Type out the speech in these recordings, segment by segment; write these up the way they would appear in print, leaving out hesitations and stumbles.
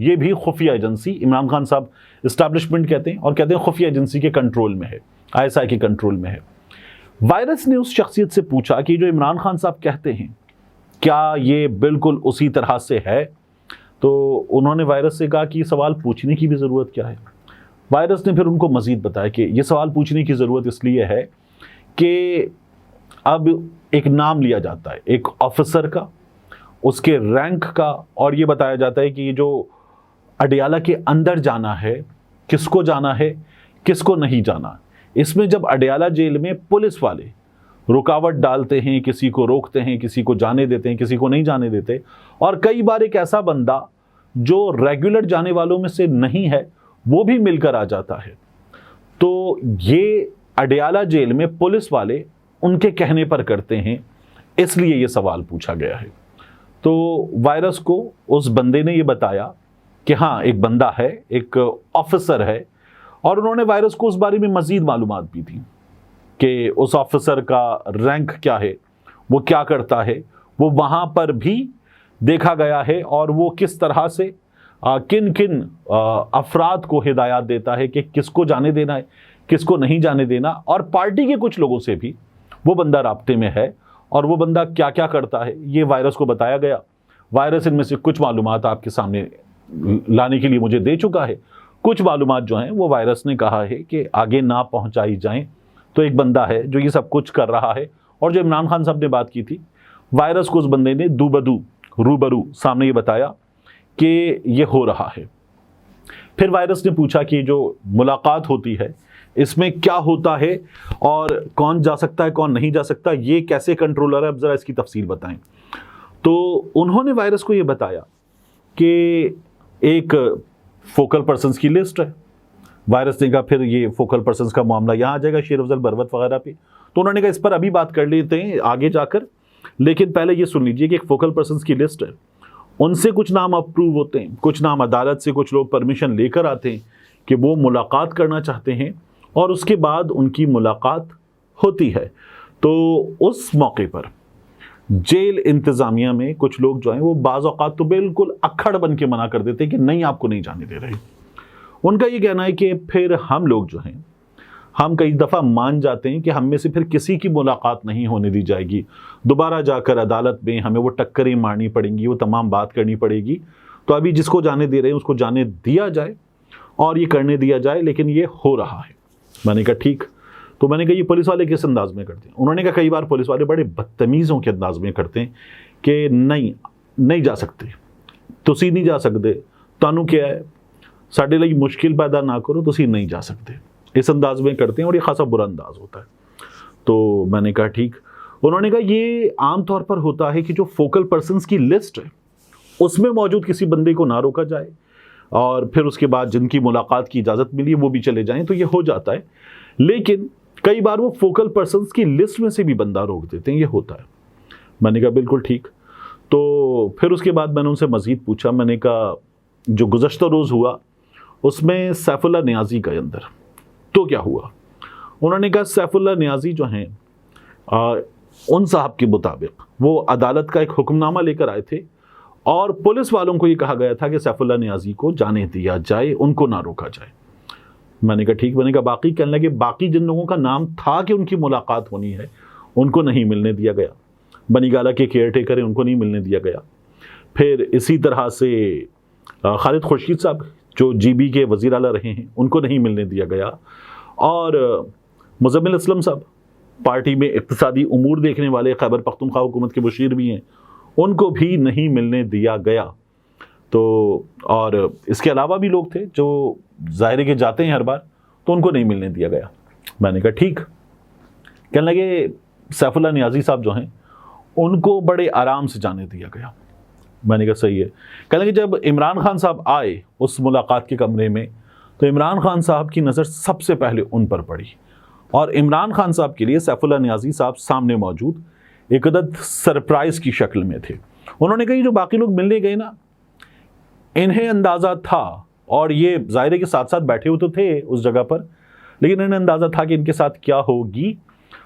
یہ بھی خفیہ ایجنسی، عمران خان صاحب اسٹیبلشمنٹ کہتے ہیں اور کہتے ہیں خفیہ ایجنسی کے کنٹرول میں ہے، ISI کے کنٹرول میں ہے۔ وائرس نے اس شخصیت سے پوچھا کہ جو عمران خان صاحب کہتے ہیں کیا یہ بالکل اسی طرح سے ہے؟ تو انہوں نے وائرس سے کہا کہ یہ سوال پوچھنے کی بھی ضرورت کیا ہے؟ وائرس نے پھر ان کو مزید بتایا کہ یہ سوال پوچھنے کی ضرورت اس لیے ہے کہ اب ایک نام لیا جاتا ہے ایک آفیسر کا، اس کے رینک کا، اور یہ بتایا جاتا ہے کہ یہ جو اڈیالہ کے اندر جانا ہے کس کو جانا ہے کس کو نہیں جانا۔ اس میں جب اڈیالہ جیل میں پولیس والے رکاوٹ ڈالتے ہیں، کسی کو روکتے ہیں، کسی کو جانے دیتے ہیں، کسی کو نہیں جانے دیتے، اور کئی بار ایک ایسا بندہ جو ریگولر جانے والوں میں سے نہیں ہے وہ بھی مل کر آ جاتا ہے، تو یہ اڈیالہ جیل میں پولیس والے ان کے کہنے پر کرتے ہیں، اس لیے یہ سوال پوچھا گیا ہے۔ تو وائرس کو اس بندے نے یہ بتایا کہ ہاں ایک بندہ ہے، ایک آفیسر ہے، اور انہوں نے وائرس کو اس بارے میں مزید معلومات بھی دی کہ اس آفیسر کا رینک کیا ہے، وہ کیا کرتا ہے، وہ وہاں پر بھی دیکھا گیا ہے، اور وہ کس طرح سے کن کن افراد کو ہدایات دیتا ہے کہ کس کو جانے دینا ہے کس کو نہیں جانے دینا، اور پارٹی کے کچھ لوگوں سے بھی وہ بندہ رابطے میں ہے، اور وہ بندہ کیا کیا کرتا ہے یہ وائرس کو بتایا گیا۔ وائرس ان میں سے کچھ معلومات آپ کے سامنے لانے کے لیے مجھے دے چکا ہے، کچھ معلومات جو ہیں وہ وائرس نے کہا ہے کہ آگے نہ پہنچائی جائیں۔ تو ایک بندہ ہے جو یہ سب کچھ کر رہا ہے، اور جو عمران خان صاحب نے بات کی تھی، وائرس کو اس بندے نے روبرو سامنے یہ بتایا کہ یہ ہو رہا ہے۔ پھر وائرس نے پوچھا کہ جو ملاقات ہوتی ہے اس میں کیا ہوتا ہے اور کون جا سکتا ہے کون نہیں جا سکتا، یہ کیسے کنٹرولر ہے، اب ذرا اس کی تفصیل بتائیں۔ تو انہوں نے وائرس کو یہ بتایا کہ ایک فوکل پرسنز کی لسٹ ہے۔ وائرس نے کہا پھر یہ فوکل پرسنز کا معاملہ یہاں آ جائے گا، شیر افضل بروت وغیرہ پہ، تو انہوں نے کہا اس پر ابھی بات کر لیتے ہیں آگے جا کر، لیکن پہلے یہ سن لیجئے کہ ایک فوکل پرسنز کی لسٹ ہے، ان سے کچھ نام اپروو ہوتے ہیں، کچھ نام عدالت سے کچھ لوگ پرمیشن لے کر آتے ہیں کہ وہ ملاقات کرنا چاہتے ہیں، اور اس کے بعد ان کی ملاقات ہوتی ہے۔ تو اس موقع پر جیل انتظامیہ میں کچھ لوگ جو ہیں وہ بعض اوقات تو بالکل اکھڑ بن کے منع کر دیتے ہیں کہ نہیں آپ کو نہیں جانے دے رہے۔ ان کا یہ کہنا ہے کہ پھر ہم لوگ جو ہیں ہم کئی دفعہ مان جاتے ہیں کہ ہم میں سے پھر کسی کی ملاقات نہیں ہونے دی جائے گی، دوبارہ جا کر عدالت میں ہمیں وہ ٹکریں مارنی پڑیں گی، وہ تمام بات کرنی پڑے گی، تو ابھی جس کو جانے دے رہے ہیں اس کو جانے دیا جائے اور یہ کرنے دیا جائے، لیکن یہ ہو رہا ہے۔ میں نے کہا ٹھیک، تو میں نے کہا یہ پولیس والے کس انداز میں کرتے ہیں؟ انہوں نے کہا کئی بار پولیس والے بڑے بدتمیزوں کے انداز میں کرتے ہیں کہ نہیں جا سکتے، تسی نہیں جا سکتے، تانوں کیا ہے، ساڈے لئی مشکل پیدا نہ کرو، تسی نہیں جا سکتے، اس انداز میں کرتے ہیں، اور یہ خاصا برا انداز ہوتا ہے۔ تو میں نے کہا ٹھیک۔ انہوں نے کہا یہ عام طور پر ہوتا ہے کہ جو فوکل پرسنز کی لسٹ ہے اس میں موجود کسی بندے کو نہ روکا جائے، اور پھر اس کے بعد جن کی ملاقات کی اجازت ملی وہ بھی چلے جائیں، تو یہ ہو جاتا ہے۔ لیکن کئی بار وہ فوکل پرسنز کی لسٹ میں سے بھی بندہ روک دیتے ہیں، یہ ہوتا ہے۔ میں نے کہا بالکل ٹھیک۔ تو پھر اس کے بعد میں نے ان سے مزید پوچھا، میں نے کہا جو گزشتہ روز ہوا اس میں سیف اللہ نیازی کا اندر تو کیا ہوا؟ انہوں نے کہا سیف اللہ نیازی جو ہیں ان صاحب کے مطابق وہ عدالت کا ایک حکم نامہ لے کر آئے تھے، اور پولیس والوں کو یہ کہا گیا تھا کہ سیف اللہ نیازی کو جانے دیا جائے، ان کو نہ روکا جائے۔ میں نے کہا ٹھیک۔ میں نے کہا باقی کہنے لگے باقی جن لوگوں کا نام تھا کہ ان کی ملاقات ہونی ہے ان کو نہیں ملنے دیا گیا، بنی گالہ کے کیئر ٹیکر ہیں ان کو نہیں ملنے دیا گیا۔ پھر اسی طرح سے خالد خورشید صاحب جو جی بی کے وزیر اعلیٰ رہے ہیں ان کو نہیں ملنے دیا گیا، اور مزمل اسلم صاحب پارٹی میں اقتصادی امور دیکھنے والے خیبر پختونخوا حکومت کے مشیر بھی ہیں، ان کو بھی نہیں ملنے دیا گیا۔ تو اور اس کے علاوہ بھی لوگ تھے جو ظاہر ہے کہ جاتے ہیں ہر بار، تو ان کو نہیں ملنے دیا گیا۔ میں نے کہا ٹھیک۔ کہنے لگے سیف اللہ نیازی صاحب جو ہیں ان کو بڑے آرام سے جانے دیا گیا۔ میں نے کہا صحیح ہے۔ کہنے لگے جب عمران خان صاحب آئے اس ملاقات کے کمرے میں تو عمران خان صاحب کی نظر سب سے پہلے ان پر پڑی، اور عمران خان صاحب کے لیے سیف اللہ نیازی صاحب سامنے موجود ایک عدد سرپرائز کی شکل میں تھے۔ انہوں نے کہا یہ جو باقی لوگ ملنے گئے نا، انہیں اندازہ تھا، اور یہ ظاہر ہے کہ ساتھ ساتھ بیٹھے ہوئے تو تھے اس جگہ پر، لیکن انہیں اندازہ تھا کہ ان کے ساتھ کیا ہوگی،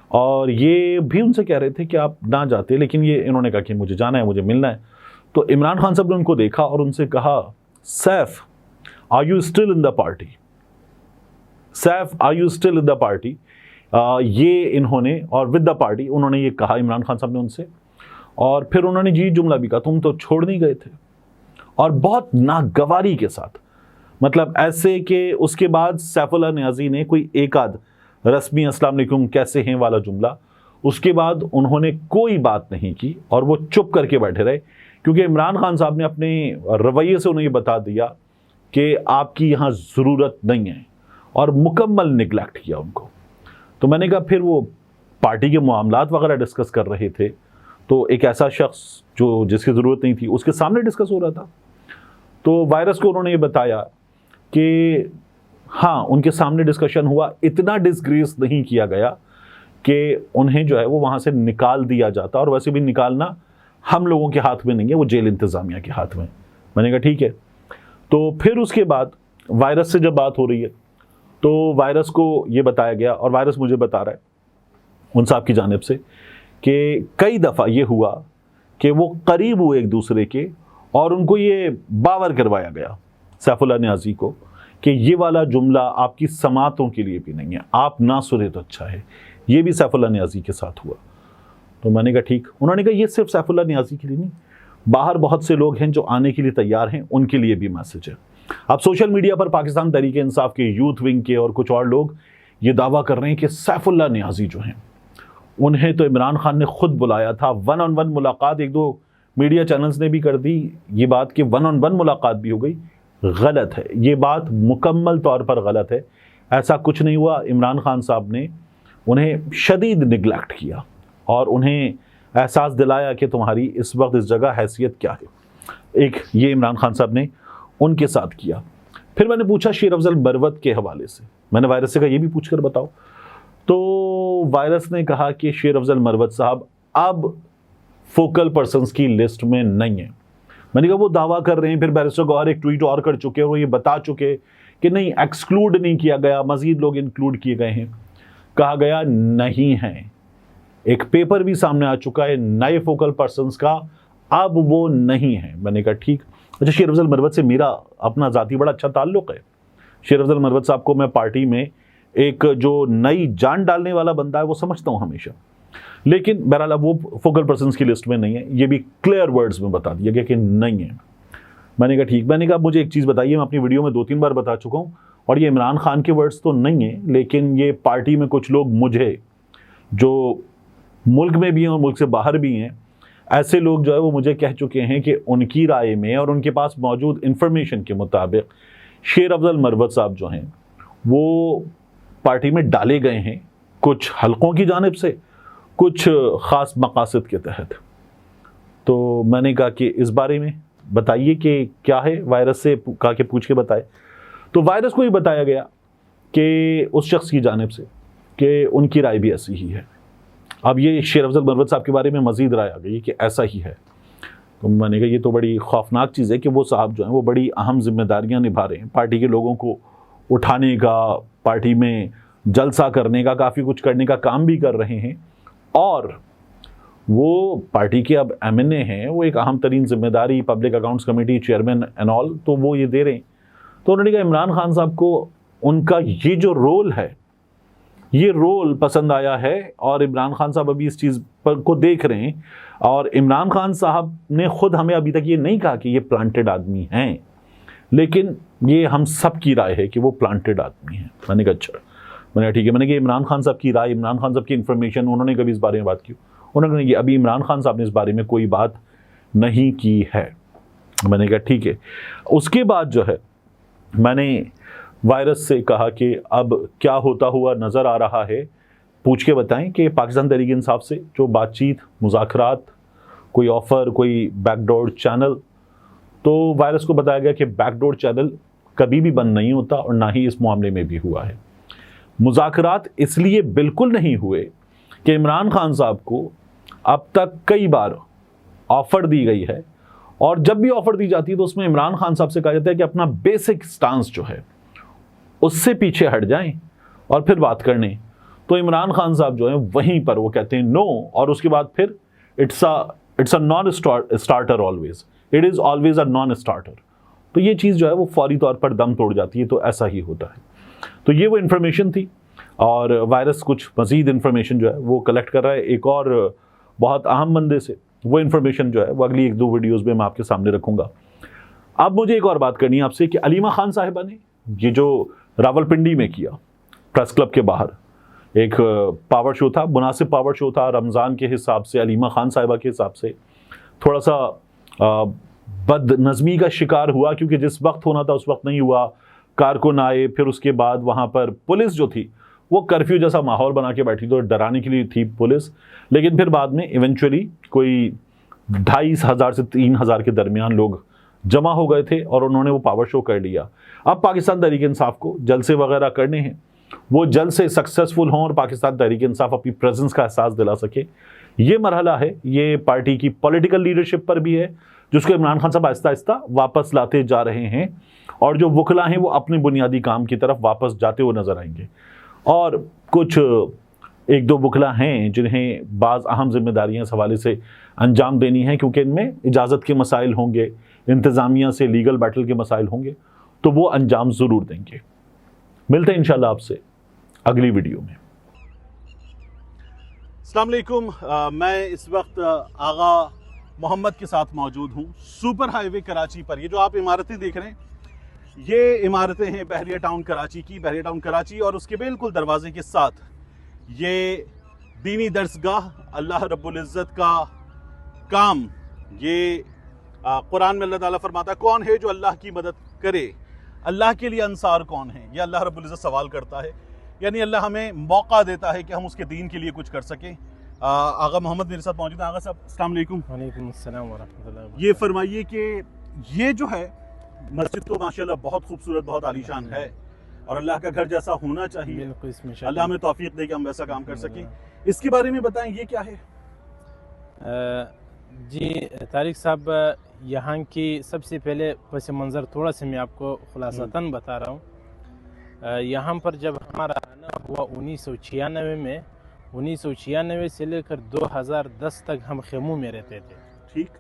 اور یہ بھی ان سے کہہ رہے تھے کہ آپ نہ جاتے، لیکن یہ انہوں نے کہا کہ مجھے جانا ہے، مجھے ملنا ہے۔ تو عمران خان صاحب نے ان کو دیکھا اور ان سے کہا Saif are you still in the party, Saif are you still in the party, یہ انہوں نے اور ود دا پارٹی انہوں نے یہ کہا عمران خان صاحب نے ان سے، اور پھر انہوں نے جی جملہ بھی کہا تم تو چھوڑ نہیں گئے تھے، اور بہت ناگواری کے ساتھ، مطلب ایسے کہ اس کے بعد سیف اللہ نیازی نے کوئی ایک آدھ رسمی السلام علیکم کیسے ہیں والا جملہ، اس کے بعد انہوں نے کوئی بات نہیں کی اور وہ چپ کر کے بیٹھے رہے، کیونکہ عمران خان صاحب نے اپنے رویے سے انہیں یہ بتا دیا کہ آپ کی یہاں ضرورت نہیں ہے، اور مکمل نگلیکٹ کیا ان کو۔ تو میں نے کہا پھر وہ پارٹی کے معاملات وغیرہ ڈسکس کر رہے تھے، تو ایک ایسا شخص جو جس کی ضرورت نہیں تھی اس کے سامنے ڈسکس ہو رہا تھا، تو وائرس کو انہوں نے یہ بتایا کہ ہاں ان کے سامنے ڈسکشن ہوا، اتنا ڈسگریس نہیں کیا گیا کہ انہیں جو ہے وہ وہاں سے نکال دیا جاتا، اور ویسے بھی نکالنا ہم لوگوں کے ہاتھ میں نہیں ہے، وہ جیل انتظامیہ کے ہاتھ میں۔ میں نے کہا ٹھیک ہے۔ تو پھر اس کے بعد وائرس سے جب بات ہو رہی ہے تو وائرس کو یہ بتایا گیا، اور وائرس مجھے بتا رہا ہے ان صاحب کی جانب سے کہ کئی دفعہ یہ ہوا کہ وہ قریب ہوئے ایک دوسرے کے، اور ان کو یہ باور کروایا گیا سیف اللہ نیازی کو کہ یہ والا جملہ آپ کی سماعتوں کے لیے بھی نہیں ہے، آپ نہ سنے تو اچھا ہے۔ یہ بھی سیف اللہ نیازی کے ساتھ ہوا۔ تو میں نے کہا ٹھیک۔ انہوں نے کہا یہ صرف سیف اللہ نیازی کے لیے نہیں، باہر بہت سے لوگ ہیں جو آنے کے لیے تیار ہیں، ان کے لیے بھی میسج ہے۔ اب سوشل میڈیا پر پاکستان تحریک انصاف کے یوتھ ونگ کے اور کچھ اور لوگ یہ دعویٰ کر رہے ہیں کہ سیف اللہ نیازی جو ہیں انہیں تو عمران خان نے خود بلایا تھا، ون آن ون ملاقات، ایک دو میڈیا چینلز نے بھی کر دی یہ بات کہ ون آن ون ملاقات بھی ہو گئی۔ غلط ہے، یہ بات مکمل طور پر غلط ہے، ایسا کچھ نہیں ہوا۔ عمران خان صاحب نے انہیں شدید نگلیکٹ کیا اور انہیں احساس دلایا کہ تمہاری اس وقت اس جگہ حیثیت کیا ہے۔ ایک یہ عمران خان صاحب نے ان کے ساتھ کیا۔ پھر میں نے پوچھا شیر افضل مروت کے حوالے سے، میں نے وائرس سے کہا یہ بھی پوچھ کر بتاؤ، تو وائرس نے کہا کہ شیر افضل مروت صاحب اب فوکل پرسنز کی لسٹ میں نہیں ہیں۔ میں نے کہا وہ دعویٰ کر رہے ہیں، پھر بیرسٹر گوہر ایک ٹویٹ اور کر چکے اور وہ یہ بتا چکے کہ نہیں ایکسکلوڈ نہیں کیا گیا، مزید لوگ انکلوڈ کیے گئے ہیں۔ کہا گیا نہیں ہیں، ایک پیپر بھی سامنے آ چکا ہے نئے فوکل پرسنز کا، اب وہ نہیں ہیں۔ میں نے کہا ٹھیک۔ اچھا، شیر افضل مروت سے میرا اپنا ذاتی بڑا اچھا تعلق ہے۔ شیر افضل مروت صاحب کو میں پارٹی میں ایک جو نئی جان ڈالنے والا بندہ ہے وہ سمجھتا ہوں ہمیشہ، لیکن بہرحال اب وہ فوکل پرسنز کی لسٹ میں نہیں ہے، یہ بھی کلیئر ورڈز میں بتا دیا گیا کہ نہیں ہے۔ میں نے کہا ٹھیک۔ میں نے کہا مجھے ایک چیز بتائیے، میں اپنی ویڈیو میں 2-3 بار بتا چکا ہوں، اور یہ عمران خان کے ورڈز تو نہیں ہیں، لیکن یہ پارٹی میں کچھ لوگ مجھے جو ملک میں بھی ہیں اور ملک سے باہر بھی ہیں، ایسے لوگ جو ہے وہ مجھے کہہ چکے ہیں کہ ان کی رائے میں اور ان کے پاس موجود انفارمیشن کے مطابق شیر افضل مروت صاحب جو ہیں وہ پارٹی میں ڈالے گئے ہیں کچھ حلقوں کی جانب سے، کچھ خاص مقاصد کے تحت۔ تو میں نے کہا کہ اس بارے میں بتائیے کہ کیا ہے، وائرس سے کہا کہ پوچھ کے بتائے۔ تو وائرس کو یہ بتایا گیا کہ اس شخص کی جانب سے کہ ان کی رائے بھی ایسی ہی ہے۔ اب یہ شیر افضل مروت صاحب کے بارے میں مزید رائے آ گئی کہ ایسا ہی ہے۔ تو میں نے کہا یہ تو بڑی خوفناک چیز ہے کہ وہ صاحب جو ہیں وہ بڑی اہم ذمہ داریاں نبھا رہے ہیں، پارٹی کے لوگوں کو اٹھانے کا، پارٹی میں جلسہ کرنے کا، کافی کچھ کرنے کا کام بھی کر رہے ہیں، اور وہ پارٹی کے اب ایم این اے ہیں، وہ ایک اہم ترین ذمہ داری public accounts committee chairman and all, تو وہ یہ دے رہے ہیں۔ تو انہوں نے کہا عمران خان صاحب کو ان کا یہ جو رول ہے، یہ رول پسند آیا ہے، اور عمران خان صاحب ابھی اس چیز پر کو دیکھ رہے ہیں، اور عمران خان صاحب نے خود ہمیں ابھی تک یہ نہیں کہا کہ یہ پلانٹڈ آدمی ہیں، لیکن یہ ہم سب کی رائے ہے کہ وہ پلانٹڈ آدمی ہیں۔ میں نے کہا اچھا، میں نے کہا ٹھیک ہے۔ میں نے کہا عمران خان صاحب کی رائے، عمران خان صاحب کی انفارمیشن، انہوں نے کبھی اس بارے میں بات کی؟ انہوں نے کہا ابھی عمران خان صاحب نے اس بارے میں کوئی بات نہیں کی ہے۔ میں نے کہا ٹھیک ہے۔ اس کے بعد جو ہے میں نے وائرس سے کہا کہ اب کیا ہوتا ہوا نظر آ رہا ہے، پوچھ کے بتائیں کہ پاکستان تحریک انصاف سے جو بات چیت، مذاکرات، کوئی آفر، کوئی بیک ڈور چینل۔ تو وائرس کو بتایا گیا کہ بیک ڈور چینل کبھی بھی بند نہیں ہوتا، اور نہ ہی اس معاملے میں بھی ہوا ہے۔ مذاکرات اس لیے بالکل نہیں ہوئے کہ عمران خان صاحب کو اب تک کئی بار آفر دی گئی ہے، اور جب بھی آفر دی جاتی ہے تو اس میں عمران خان صاحب سے کہا جاتا ہے کہ اپنا بیسک سٹانس جو ہے اس سے پیچھے ہٹ جائیں اور پھر بات کرنے۔ تو عمران خان صاحب جو ہیں وہیں پر وہ کہتے ہیں نو، اور اس کے بعد پھر it's a non starter, always it is always a non starter. تو یہ چیز جو ہے وہ فوری طور پر دم توڑ جاتی ہے. تو ایسا ہی ہوتا ہے. تو یہ وہ انفارمیشن تھی, اور وائرس کچھ مزید انفارمیشن جو ہے وہ کلیکٹ کر رہا ہے ایک اور بہت اہم بندے سے. وہ انفارمیشن جو ہے وہ اگلی 1-2 ویڈیوز میں آپ کے سامنے رکھوں گا. اب مجھے ایک اور بات کرنی ہے آپ سے کہ علیمہ خان صاحبہ نے یہ جو راولپنڈی میں کیا, پریس کلب کے باہر ایک پاور شو تھا, مناسب پاور شو تھا. رمضان کے حساب سے, علیمہ خان صاحبہ کے حساب سے تھوڑا سا بد نظمی کا شکار ہوا, کیونکہ جس وقت ہونا تھا اس وقت نہیں ہوا. کارکن آئے, پھر اس کے بعد وہاں پر پولیس جو تھی وہ کرفیو جیسا ماحول بنا کے بیٹھی, تو ڈرانے کے لیے تھی پولیس. لیکن پھر بعد میں ایونچولی کوئی 2,500 سے 3,000 کے درمیان لوگ جمع ہو گئے تھے, اور انہوں نے وہ پاور شو کر لیا. اب پاکستان تحریک انصاف کو جلسے وغیرہ کرنے ہیں, وہ جلد سے سکسیسفل ہوں اور پاکستان تحریک انصاف اپنی پریزنس کا احساس دلا سکے. یہ مرحلہ ہے, یہ پارٹی کی پولیٹیکل لیڈرشپ پر بھی ہے, جس کو عمران خان صاحب آہستہ آہستہ واپس لاتے جا رہے ہیں, اور جو وکلا ہیں وہ اپنے بنیادی کام کی طرف واپس جاتے ہوئے نظر آئیں گے. اور کچھ 1-2 وکلا ہیں جنہیں بعض اہم ذمہ داریاں اس حوالے سے انجام دینی ہیں, کیونکہ ان میں اجازت کے مسائل ہوں گے, انتظامیہ سے لیگل بیٹل کے مسائل ہوں گے, تو وہ انجام ضرور دیں گے. ملتے ہیں انشاءاللہ آپ سے اگلی ویڈیو میں. السلام علیکم. میں اس وقت آغا محمد کے ساتھ موجود ہوں سپر ہائی وے کراچی پر. یہ جو آپ عمارتیں دیکھ رہے ہیں, یہ عمارتیں ہیں بحریہ ٹاؤن کراچی کی. بحریہ ٹاؤن کراچی اور اس کے بالکل دروازے کے ساتھ یہ دینی درسگاہ, اللہ رب العزت کا کام. یہ قرآن میں اللہ تعالیٰ فرماتا ہے کون ہے جو اللہ کی مدد کرے, اللہ کے لیے انصار کون ہیں, یہ اللہ رب العزت سوال کرتا ہے. یعنی اللہ ہمیں موقع دیتا ہے کہ ہم اس کے دین کے لیے کچھ کر سکیں. آغا محمد میرے ساتھ موجود ہیں. آغا صاحب السلام علیکم. وعلیکم السلام ورحمۃ اللہ. یہ فرمائیے کہ یہ جو ہے مسجد تو ماشاءاللہ بہت خوبصورت, بہت عالیشان ہے, اور اللہ کا گھر جیسا ہونا چاہیے. اللہ ہمیں توفیق دے کہ ہم ویسا کام کر سکیں. اس کے بارے میں بتائیں, یہ کیا ہے؟ جی طارق صاحب, یہاں کی سب سے پہلے پس منظر تھوڑا سا میں آپ کو خلاصتاً بتا رہا ہوں. یہاں پر جب ہمارا آنا ہوا 1996 میں, 1996 سے لے کر 2010 تک ہم خیموں میں رہتے تھے. ٹھیک.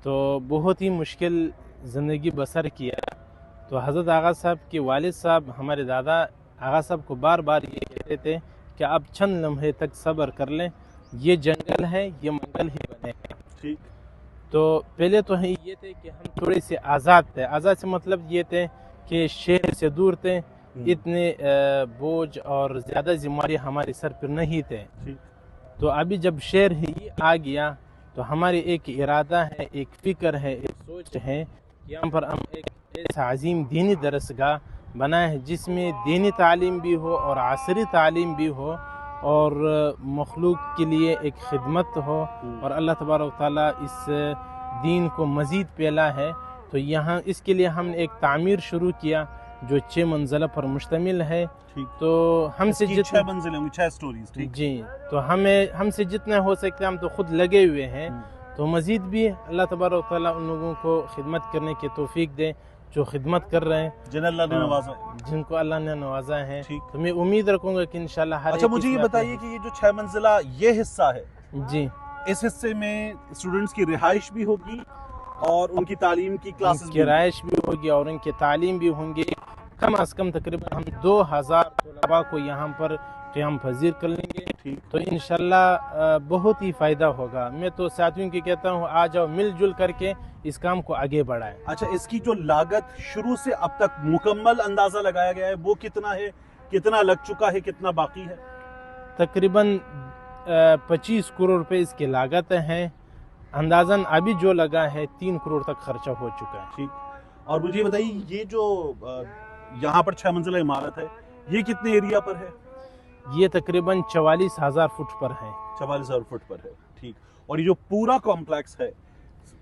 تو بہت ہی مشکل زندگی بسر کیا. تو حضرت آغا صاحب کے والد صاحب, ہمارے دادا آغا صاحب کو بار بار یہ کہتے تھے کہ آپ چند لمحے تک صبر کر لیں, یہ جنگل ہے, یہ منگل ہی بنے ہیں. ٹھیک. تو پہلے تو یہ تھے کہ ہم تھوڑے سے آزاد تھے. آزاد سے مطلب یہ تھے کہ شہر سے دور تھے, اتنے بوجھ اور زیادہ ذمہ داری ہمارے سر پر نہیں تھے. تو ابھی جب شہر ہی آ گیا تو ہمارے ایک ارادہ ہے, ایک فکر ہے, ایک سوچ ہے, یہاں پر ہم ایک ایسا عظیم دینی درسگاہ بنائے ہیں جس میں دینی تعلیم بھی ہو اور عصری تعلیم بھی ہو, اور مخلوق کے لیے ایک خدمت ہو, اور اللہ تبارک و تعالیٰ اس دین کو مزید پھیلا ہے. تو یہاں اس کے لیے ہم نے ایک تعمیر شروع کیا جو 6 منزلہ پر مشتمل ہے. تو ہم سے 6 منزلیں ہوں گی, 6 سٹوریز. جی, تو ہم سے جتنا ہو سکتے ہم تو خود لگے ہوئے ہیں. تو مزید بھی اللہ تبارک و تعالیٰ ان لوگوں کو خدمت کرنے کی توفیق دے جو خدمت کر رہے ہیں, جن اللہ نے نوازا, جن کو اللہ نے نوازا ہے. تو میں امید رکھوں گا کہ انشاءاللہ ہر. اچھا مجھے یہ بتائیے کہ یہ جو 6 منزلہ یہ حصہ ہے, جی, اس حصے میں اسٹوڈنٹس کی رہائش بھی ہوگی اور ان کی تعلیم کی کلاسز کی رہائش بھی ہوگی اور ان کی تعلیم بھی ہوں گی. کم از کم تقریباً ہم 2000 طلباء کو یہاں پر قیام پذیر کر لیں گے. تو انشاءاللہ بہت ہی فائدہ ہوگا. میں تو ساتھیوں کی کہتا ہوں آ جاؤ, مل جل کر کے اس کام کو آگے بڑھائیں. اچھا, اس کی جو لاگت شروع سے اب تک مکمل اندازہ لگایا گیا ہے وہ کتنا ہے, کتنا لگ چکا ہے, کتنا باقی ہے؟ تقریباً 25 کروڑ روپے اس کی لاگت ہیں. اندازاً ابھی جو لگا ہے 3 کروڑ تک خرچہ ہو چکا ہے. ٹھیک. اور مجھے بتائیے یہ جو یہاں پر 6 منزلہ عمارت ہے یہ کتنے ایریا پر ہے؟ یہ تقریباً 44,000 فٹ پر ہے. 44,000 فٹ پر ہے. ٹھیک. اور یہ جو پورا کمپلیکس ہے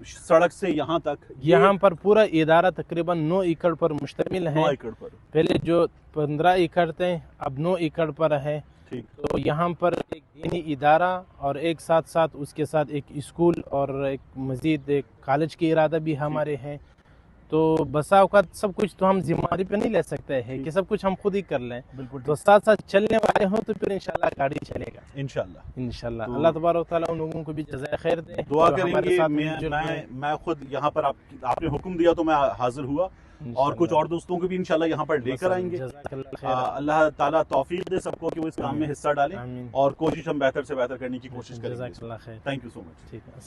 سڑک سے یہاں تک, یہاں پر پورا ادارہ تقریباً 9 ایکڑ پر مشتمل ہے. 9 ایکڑ پر. پہلے جو 15 ایکڑ تھے اب 9 ایکڑ پر ہے. ٹھیک. تو یہاں پر ایک دینی ادارہ اور ایک ساتھ اس کے ساتھ ایک اسکول اور ایک مزید ایک کالج کی ارادہ بھی ہمارے ہیں. تو بسا اوقات سب کچھ تو ہم ذمہ داری پہ نہیں لے سکتے ہیں کہ سب کچھ ہم خود ہی کر لیں. بالکل تو ساتھ ساتھ چلنے والے ہوں تو پھر انشاءاللہ گاڑی چلے گا انشاءاللہ. انشاءاللہ. اللہ تبارک و تعالیٰ ان لوگوں کو بھی جزائے خیر دے. دعا جو کریں ہمارے گے. ساتھ مل جل کے میں خود یہاں پر آپ نے حکم دیا تو میں حاضر ہوا, اور کچھ اور دوستوں کو بھی انشاءاللہ یہاں پر لے کر آئیں گے. جزاک اللہ خیر. اللہ تعالیٰ توفیق دے سب کو کہ وہ اس کام میں حصہ ڈالیں, آمین. اور کوشش ہم بہتر سے بہتر کرنے کی کوشش کریں گے. جزاک اللہ خیر. تھینک یو سو مچ. ٹھیک ہے.